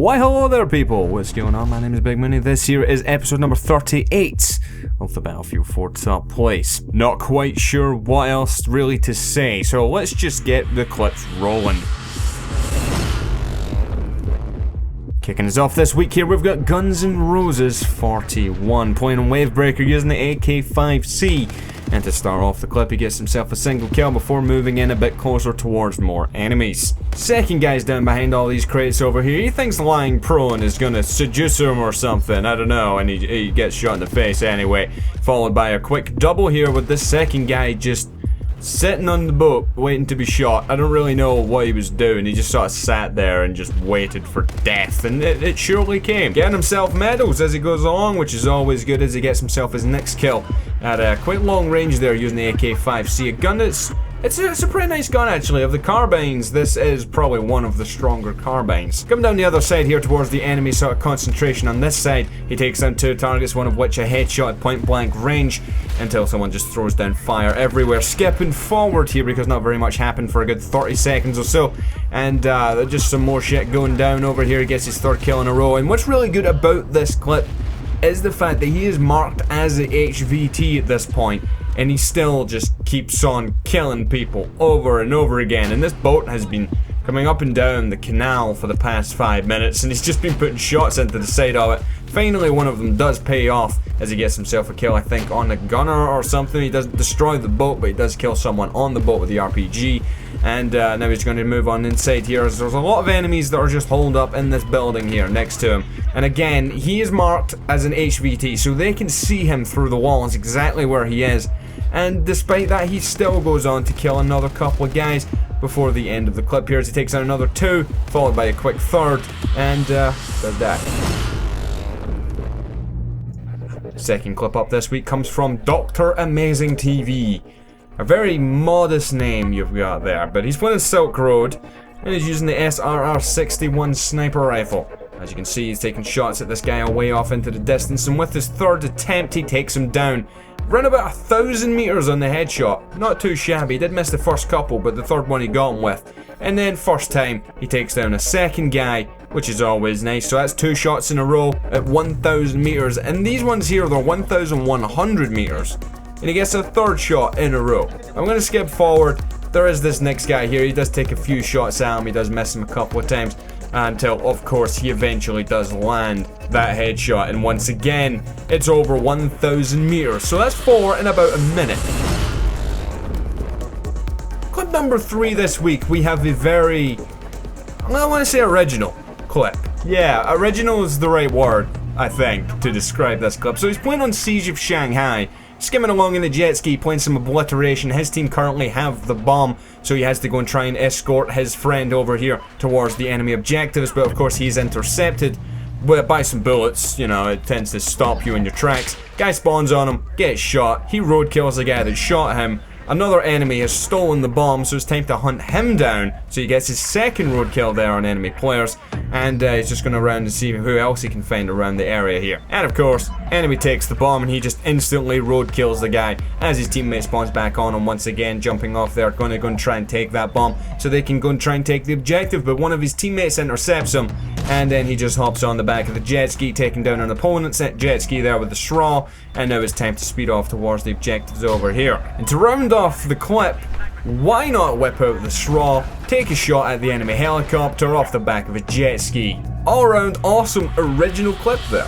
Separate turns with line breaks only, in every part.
Why hello there people, what's going on? My name is Big Mooney. This here is episode number 38 of the Battlefield 4 Top Place. Not quite sure what else really to say, so let's just get the clips rolling. Kicking us off this week here, we've got Guns N' Roses 41, playing on Wavebreaker using the AK-5C. And to start off the clip, he gets himself a single kill before moving in a bit closer towards more enemies. Second guy's down behind all these crates over here. He thinks lying prone is gonna seduce him or something, I don't know, and he gets shot in the face anyway. Followed by a quick double here with this second guy just sitting on the boat waiting to be shot. I don't really know what he was doing. He just sort of sat there and just waited for death, and it surely came. Getting himself medals as he goes along, which is always good, as he gets himself his next kill at a quite long range there using the AK-5C. A gun that's it's a pretty nice gun actually. Of the carbines, this is probably one of the stronger carbines. Coming down the other side here towards the enemy sort of concentration on this side, he takes down two targets, one of which a headshot at point blank range, until someone just throws down fire everywhere. Skipping forward here because not very much happened for a good 30 seconds or so, and just some more shit going down over here. He gets his third kill in a row, and what's really good about this clip is the fact that he is marked as a HVT at this point, and he still just keeps on killing people over and over again. And this boat has been coming up and down the canal for the past 5 minutes, and he's just been putting shots into the side of it. Finally, one of them does pay off as he gets himself a kill, I think, on a gunner or something. He doesn't destroy the boat, but he does kill someone on the boat with the RPG. And now he's going to move on inside here, as there's a lot of enemies that are just holed up in this building here next to him. And again, he is marked as an HVT, so they can see him through the walls exactly where he is. And despite that, he still goes on to kill another couple of guys before the end of the clip here, as he takes out another two, followed by a quick third, and does that. Second clip up this week comes from Dr. Amazing TV. A very modest name you've got there, but he's playing Silk Road, and he's using the SRR-61 sniper rifle. As you can see, he's taking shots at this guy away off into the distance, and with his third attempt, he takes him down. Ran about 1,000 meters on the headshot. Not too shabby. He did miss the first couple, but the third one he got him with. And then first time, he takes down a second guy, which is always nice. So that's 2 shots in a row at 1,000 meters. And these ones here, they're 1,100 meters. And he gets a third shot in a row. I'm going to skip forward. There is this next guy here. He does take a few shots at him. He does miss him a couple of times, until, of course, he eventually does land that headshot. And once again, it's over 1,000 meters. So that's 4 in about a minute. Clip number 3 this week, we have a very, I want to say original clip. Yeah, original is the right word, I think, to describe this clip. So he's playing on Siege of Shanghai, skimming along in the jet ski, playing some obliteration. His team currently have the bomb, so he has to go and try and escort his friend over here towards the enemy objectives, but of course he's intercepted by some bullets. You know, it tends to stop you in your tracks. Guy spawns on him, gets shot, he roadkills the guy that shot him. Another enemy has stolen the bomb, so it's time to hunt him down. So he gets his second roadkill there on enemy players, and he's just going around and see who else he can find around the area here. And of course, enemy takes the bomb, and he just instantly roadkills the guy as his teammate spawns back on him once again, jumping off there, going to go and try and take that bomb so they can go and try and take the objective. But one of his teammates intercepts him, and then he just hops on the back of the jet ski, taking down an opponent's jet ski there with the straw. And now it's time to speed off towards the objectives over here. And to round off the clip, why not whip out the straw, take a shot at the enemy helicopter off the back of a jet ski. All around awesome original clip there.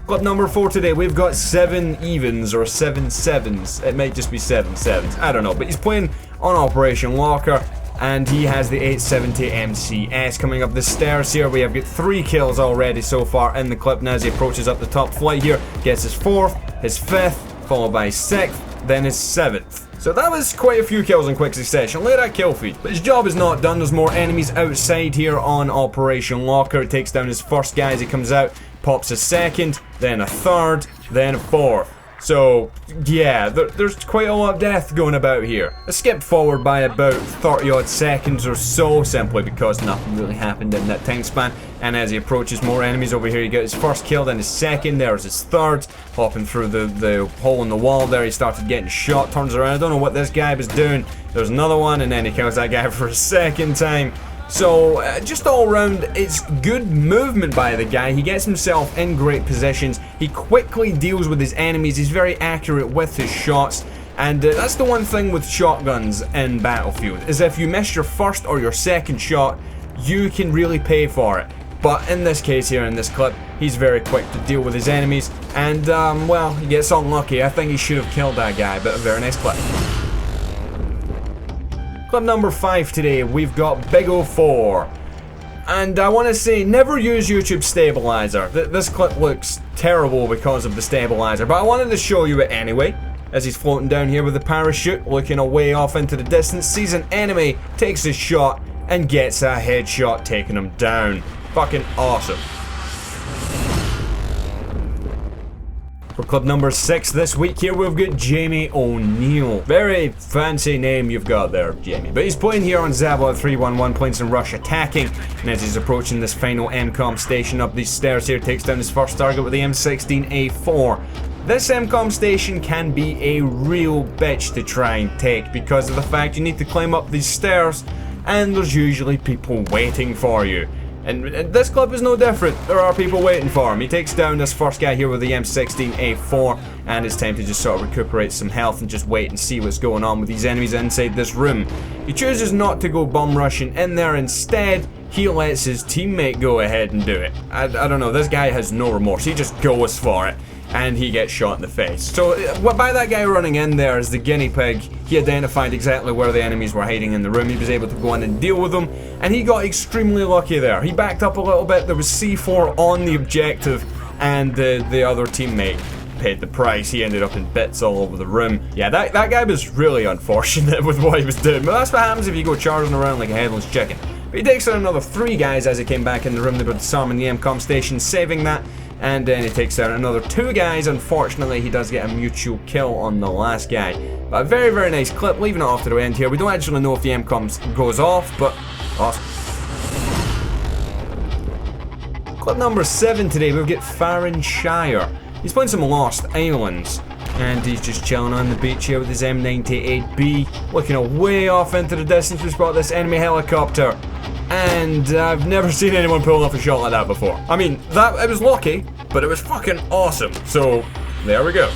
Clip number 4 today, we've got 7 evens or 7 sevens. It might just be 7 sevens, I don't know. But he's playing on Operation Locker, and he has the 870 MCS. Coming up the stairs here, we have got 3 kills already so far in the clip. Now as he approaches up the top flight here, gets his 4th, his 5th, followed by his 6th, then his 7th. So that was quite a few kills in quick succession. Look at that kill feed. But his job is not done. There's more enemies outside here on Operation Locker. It takes down his first guy as he comes out, pops a second, then a third, then a 4th. So, yeah, there's quite a lot of death going about here. I skipped forward by about 30 odd seconds or so, simply because nothing really happened in that time span. And as he approaches more enemies over here, he got his first kill, then his second, there's his third. Hopping through the hole in the wall there, he started getting shot, turns around, I don't know what this guy was doing. There's another one, and then he kills that guy for a second time. So just all around, it's good movement by the guy. He gets himself in great positions. He quickly deals with his enemies. He's very accurate with his shots. And that's the one thing with shotguns in Battlefield, is if you miss your first or your second shot, you can really pay for it. But in this case here, in this clip, he's very quick to deal with his enemies. And, well, he gets unlucky. I think he should have killed that guy, but a very nice clip. Clip number 5 today, we've got Big 04. And I want to say, never use YouTube stabilizer. This clip looks terrible because of the stabilizer, but I wanted to show you it anyway. As he's floating down here with a parachute, looking away off into the distance, sees an enemy, takes a shot, and gets a headshot, taking him down. Fucking awesome. For clip number 6 this week here, we've got Jamie O'Neill. Very fancy name you've got there, Jamie. But he's playing here on Zabot 311, playing some rush attacking. And as he's approaching this final MCOM station up these stairs here, takes down his first target with the M16A4. This MCOM station can be a real bitch to try and take because of the fact you need to climb up these stairs and there's usually people waiting for you. And this clip is no different. There are people waiting for him. He takes down this first guy here with the M16A4 and it's time to just sort of recuperate some health and just wait and see what's going on with these enemies inside this room. He chooses not to go bum rushing in there. Instead, he lets his teammate go ahead and do it. I don't know, this guy has no remorse. He just goes for it. And he gets shot in the face. So by that guy running in there as the guinea pig, he identified exactly where the enemies were hiding in the room. He was able to go in and deal with them, and he got extremely lucky there. He backed up a little bit, there was C4 on the objective, and the other teammate paid the price. He ended up in bits all over the room. Yeah, that guy was really unfortunate with what he was doing, but that's what happens if you go charging around like a headless chicken. But he takes out another 3 guys as he came back in the room. They were disarming the MCOM station, saving that. And then he takes down another 2 guys. Unfortunately, he does get a mutual kill on the last guy. But a very, very nice clip, leaving it off to the end here. We don't actually know if the MCOM goes off, but awesome. Clip number 7 today, we've got FARRINSHIRE. He's playing some Lost Islands. And he's just chilling on the beach here with his M98B. Looking away off into the distance, we spot this enemy helicopter. And I've never seen anyone pull off a shot like that before. I mean, it was lucky, but it was fucking awesome. So, there we go.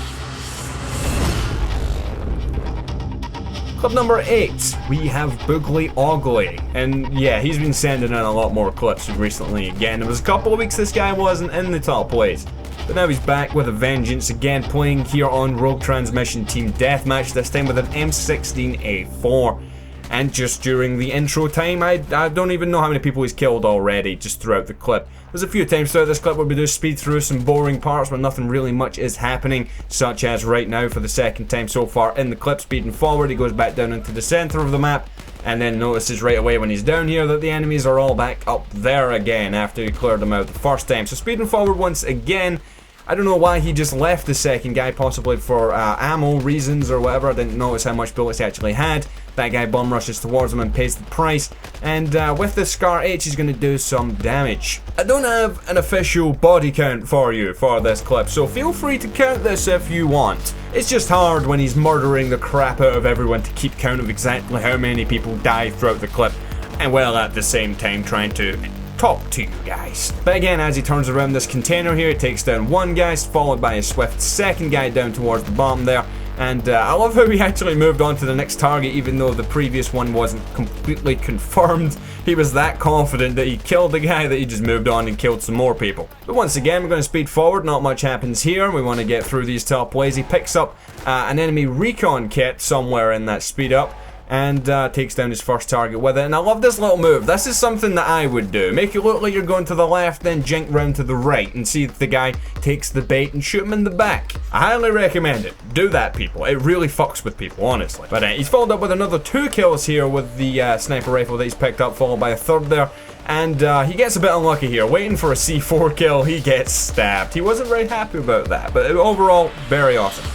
Clip number 8, we have Boogly Oogly. And yeah, he's been sending in a lot more clips recently again. It was a couple of weeks this guy wasn't in the top place. But now he's back with a vengeance again, playing here on Rogue Transmission Team Deathmatch, this time with an M16A4. And just during the intro time, I don't even know how many people he's killed already, just throughout the clip. There's a few times throughout this clip where we do speed through some boring parts where nothing really much is happening, such as right now for the second time so far in the clip, speeding forward, he goes back down into the center of the map, and then notices right away when he's down here that the enemies are all back up there again after he cleared them out the first time. So speeding forward once again. I don't know why he just left the second guy, possibly for ammo reasons or whatever. I didn't notice how much bullets he actually had. That guy bum rushes towards him and pays the price. And with the Scar H, he's going to do some damage. I don't have an official body count for you for this clip, so feel free to count this if you want. It's just hard when he's murdering the crap out of everyone to keep count of exactly how many people die throughout the clip. And well, at the same time trying to talk to you guys. But again, as he turns around this container here, he takes down 1 guy, followed by a swift second guy down towards the bottom there. And I love how he actually moved on to the next target, even though the previous one wasn't completely confirmed. He was that confident that he killed the guy that he just moved on and killed some more people. But once again, we're going to speed forward. Not much happens here. We want to get through these top ways. He picks up an enemy recon kit somewhere in that speed up. And takes down his first target with it. And I love this little move. This is something that I would do. Make it look like you're going to the left, then jink round to the right and see if the guy takes the bait and shoot him in the back. I highly recommend it. Do that, people. It really fucks with people, honestly. But he's followed up with another 2 kills here with the sniper rifle that he's picked up, followed by a 3rd there. And he gets a bit unlucky here. Waiting for a C4 kill, he gets stabbed. He wasn't very happy about that, but overall, very awesome.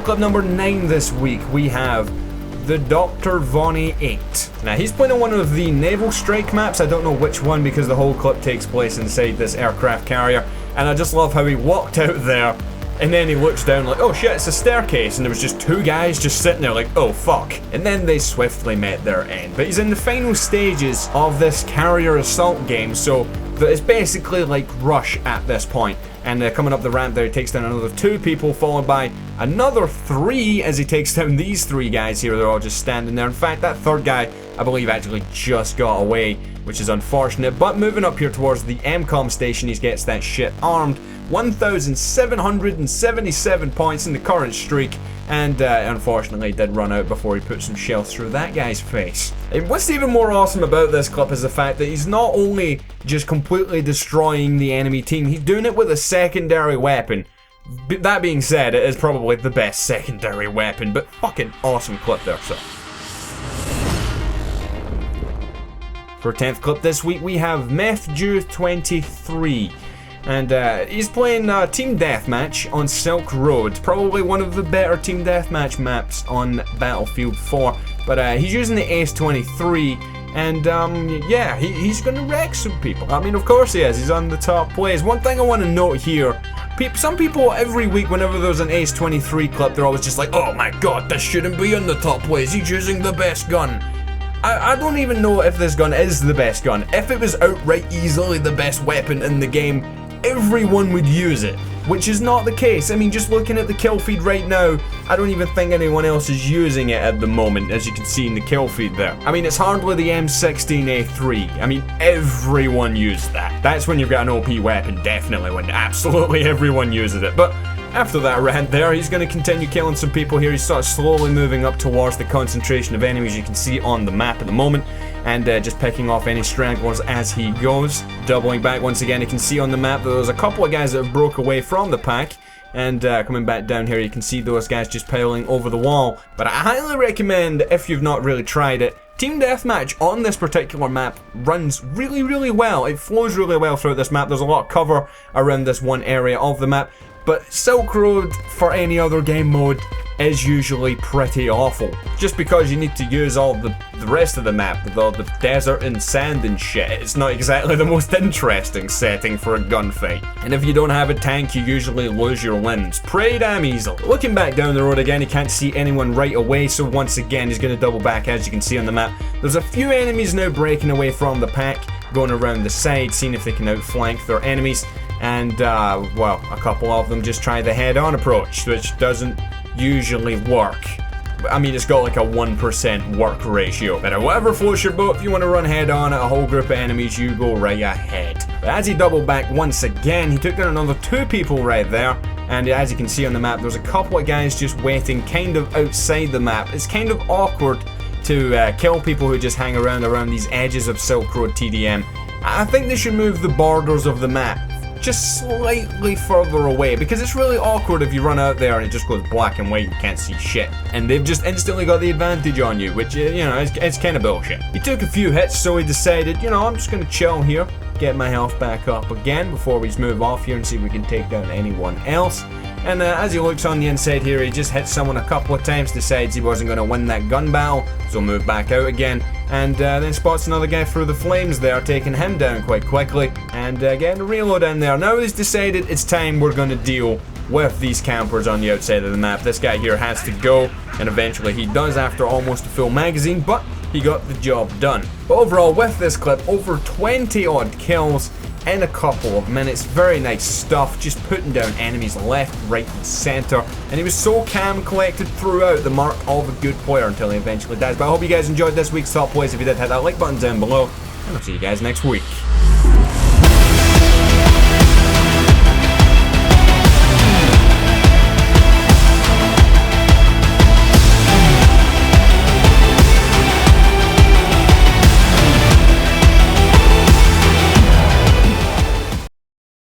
Clip number 9 this week, we have the THEDRVONNYB 8. Now, he's playing on one of the naval strike maps. I don't know which one because the whole clip takes place inside this aircraft carrier. And I just love how he walked out there And then he looks down like, oh shit, it's a staircase, and there was just 2 guys just sitting there like, oh fuck. And then they swiftly met their end. But he's in the final stages of this carrier assault game, so it's basically like Rush at this point. And coming up the ramp there, he takes down another 2 people, followed by another 3 as he takes down these 3 guys here. They're all just standing there. In fact, that 3rd guy, I believe, actually just got away, which is unfortunate. But moving up here towards the MCOM station, he gets that shit armed. 1,777 points in the current streak, and unfortunately did run out before he put some shells through that guy's face. And what's even more awesome about this clip is the fact that he's not only just completely destroying the enemy team, he's doing it with a secondary weapon. That being said, it is probably the best secondary weapon, but fucking awesome clip there, so. For 10th clip this week, we have MethJew23. And he's playing Team Deathmatch on Silk Road. Probably one of the better Team Deathmatch maps on Battlefield 4. But he's using the Ace-23. And yeah, he's going to wreck some people. I mean, of course he is. He's on the top plays. One thing I want to note here. Some people every week, whenever there's an Ace-23 clip, they're always just like, oh my god, this shouldn't be on the top plays. He's using the best gun. I don't even know if this gun is the best gun. If it was outright easily the best weapon in the game, everyone would use it, which is not the case. I mean, just looking at the kill feed right now, I don't even think anyone else is using it at the moment, as you can see in the kill feed there. I mean, it's hardly the M16A3. I mean, everyone used that. That's when you've got an OP weapon, definitely, when absolutely everyone uses it. But after that rant there, he's going to continue killing some people here. He's sort of slowly moving up towards the concentration of enemies you can see on the map at the moment, and just picking off any stragglers as he goes. Doubling back once again, you can see on the map that there's a couple of guys that have broke away from the pack, and coming back down here you can see those guys just piling over the wall. But I highly recommend, if you've not really tried it, Team Deathmatch on this particular map runs really, really well. It flows really well throughout this map. There's a lot of cover around this one area of the map. But Silk Road, for any other game mode, is usually pretty awful. Just because you need to use all the rest of the map with all the desert and sand and shit. It's not exactly the most interesting setting for a gunfight. And if you don't have a tank, you usually lose your limbs pretty damn easily. Looking back down the road again, he can't see anyone right away, so once again he's going to double back, as you can see on the map. There's a few enemies now breaking away from the pack, going around the side, seeing if they can outflank their enemies. And, well, a couple of them just try the head-on approach, which doesn't usually work. I mean, it's got like a 1% work ratio. But whatever floats your boat, if you want to run head-on at a whole group of enemies, you go right ahead. But as he doubled back once again, he took down another 2 people right there. And as you can see on the map, there's a couple of guys just waiting kind of outside the map. It's kind of awkward to kill people who just hang around these edges of Silk Road TDM. I think they should move the borders of the map just slightly further away, because it's really awkward if you run out there and it just goes black and white and you can't see shit. And they've just instantly got the advantage on you, which, you know, it's kind of bullshit. He took a few hits, so he decided, you know, I'm just going to chill here, get my health back up again before we move off here and see if we can take down anyone else. And as he looks on the inside here, he just hits someone a couple of times, decides he wasn't going to win that gun battle, so move back out again, and then spots another guy through the flames there, taking him down quite quickly, and getting a reload in there. Now he's decided it's time we're going to deal with these campers on the outside of the map. This guy here has to go, and eventually he does after almost a full magazine, but he got the job done. But overall, with this clip, over 20 odd kills in a couple of minutes. Very nice stuff, just putting down enemies left, right and centre, and he was so calm, collected throughout, the mark of a good player until he eventually dies. But I hope you guys enjoyed this week's top plays. If you did, hit that like button down below, and I'll see you guys next week.